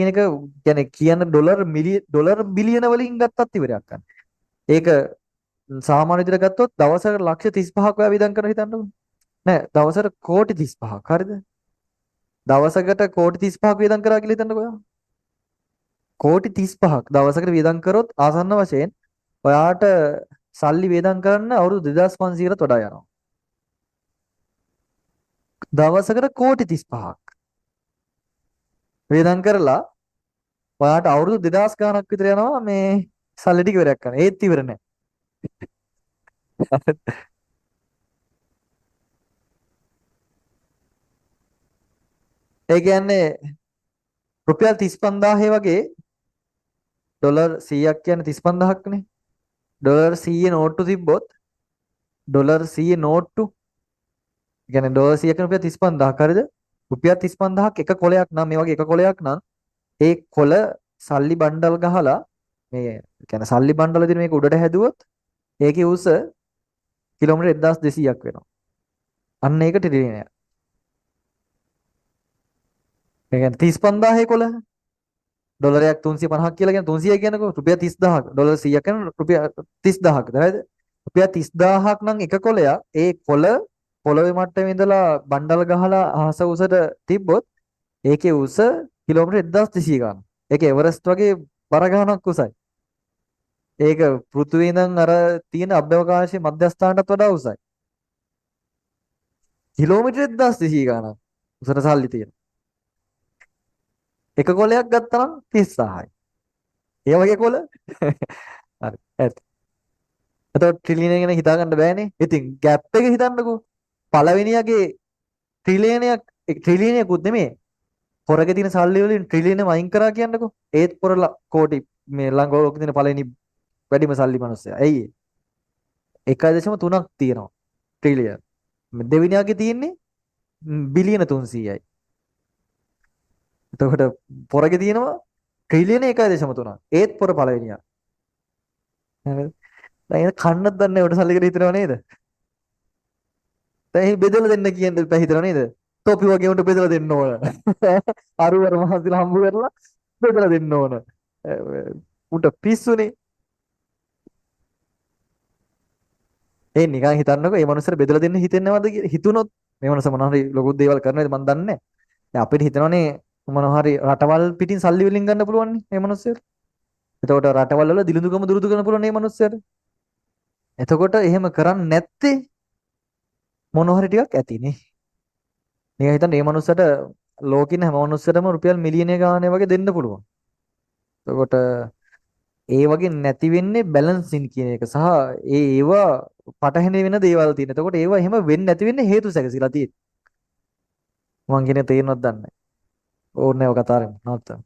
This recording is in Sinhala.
කියන එක කියන්නේ කියන ඩොලර් බිලියන වලින් ගත්තත් ඉවරයක් ගන්න. ඒක සාමාන්‍ය විදිහට ගත්තොත් දවසකට ලක්ෂ 35ක් ඔයා වියදම් කරලා හිතන්නකෝ. නෑ දවසකට කෝටි 35ක් හරිද? දවසකට කෝටි 35ක් වියදම් කරා කියලා හිතන්නකෝ ඔයා. කෝටි 35ක් දවසකට වියදම් කරොත් ආසන්න වශයෙන් ඔයාට සල්ලි වියදම් කරන්න අවුරුදු 2500කට වඩා යනවා. දවසකට කෝටි 35ක් වියදම් කරලා ඔයාට අවුරුදු 2000 ගාණක් විතර යනවා මේ සල්ලි ටික ඉවරයක් කරන්න. ඒත් ඉවර නෑ. ඒ කියන්නේ රුපියල් 35000 වගේ ඩොලර් 100ක් කියන්නේ 35000ක්නේ. ඩොලර් 100 නෝට්ටු තිබ්බොත් ඩොලර් 100 නෝට්ටු කියන්නේ ඩොලර් 100ක රුපියල් 35000ක් හරිද? රුපියල් 35000ක් එක කොලයක් නම් මේ වගේ එක කොලයක් නම් ඒ කොල සල්ලි බණ්ඩල් ගහලා මේ කියන්නේ සල්ලි බණ්ඩල් විදිහට මේක උඩට හැදුවොත් ඒකේ උස කිලෝමීටර් 1200ක් වෙනවා. අන්න ඒක ට්‍රිලියනයක්. ඒ කියන්නේ 35000 කොල ඩොලරයක් 350ක් කියලා කියන 300 කියනකො රුපියල් 30000ක් ඩොලර් 100ක් කියන රුපියල් 30000ක් හරිද? රුපියල් 30000ක් නම් එක කොලයක් ඒ කොල පොළොවේ මට්ටමේ ඉඳලා බණ්ඩල් ගහලා අහස උසට තිබ්බොත් ඒකේ උස කිලෝමීටර් 1200 ගන්න. ඒක එවරස්ට් වගේ බර ගණනක් උසයි. ඒක පෘථුවියේ ඉඳන් අර තියෙන අභ්‍යවකාශයේ මධ්‍යස්ථානටත් වඩා උසයි. කිලෝමීටර් 1200 ගණන් උසට සල්ලි තියෙන. එක කොලයක් ගත්තා නම් 30000යි. ඒ වගේ කොල හරි. ඇත්ත. එතකොට ට්‍රිලියන ගැන හිතා ගන්න බෑනේ. ඉතින් ગેප් එක හිතන්නකෝ. පළවෙනියගේ ට්‍රිලියනයක් ට්‍රිලියනයක්වත් නෙමෙයි. පොරගේ තියෙන සල්ලි වලින් ට්‍රිලියනම අයින් කරා කියන්නකෝ. ඒත් පොර කෝටි මේ ළඟ ලෝකේ තියෙන පළවෙනි වැඩිම සල්ලි මිනිස්සයා. ඇයි ඒ? 1.3ක් තියෙනවා ට්‍රිලියන. දෙවෙනියගේ තියෙන්නේ බිලියන 300යි. එතකොට පොරගේ තියෙනවා ට්‍රිලියන 1.3ක්. ඒත් පොර පළවෙනියා. හරිද? දැන් ඒක කන්නත් දන්නේ උඩ සල්ලි කියලා හිතනව නේද? දැන් එහි බෙදලා දෙන්න කියන දේ හිතනව නේද? තොපි වගේ උන්ට බෙදලා දෙන්න ඕන. අරුවර මහන්සිලා හම්බ කරලා බෙදලා දෙන්න ඕන. උන්ට පිස්සුනේ. ඒ නිකන් හිතන්නකෝ මේ මනුස්සර බෙදලා දෙන්න හිතෙන්නේ නැවද කියලා. හිතුනොත් මේ මනුස්ස මොනවා හරි ලොකු දේවල් කරනවද මන් දන්නේ නැහැ. දැන් අපිට හිතනවනේ මොනවා හරි රටවල් පිටින් සල්ලි වලින් ගන්න පුළුවන් නේ මේ මනුස්සයට. එතකොට රටවල් වල දිලුඳුකම දුරුදු කරන්න පුළුවන් මේ මනුස්සයට. එතකොට එහෙම කරන්නේ නැත්තේ මොනවා හරි ටිකක් ඇතිනේ. නිකන් හිතන්න මේ මනුස්සයට ලෝකින හැම මනුස්සයටම රුපියල් මිලියන ගාණක් වගේ දෙන්න පුළුවන්. එතකොට ඒ වගේ නැති වෙන්නේ බැලන්සින් කියන එක සහ ඒවා පටහැනි වෙන දේවල් තියෙන. එතකොට ඒවා එහෙම වෙන්නේ නැති වෙන්නේ හේතු සැකසීලා තියෙන්නේ. මං කියන්නේ තේරෙනවද දන්නේ නැහැ. ඕනේ ඔය කතාවෙන් නවත්තන්න.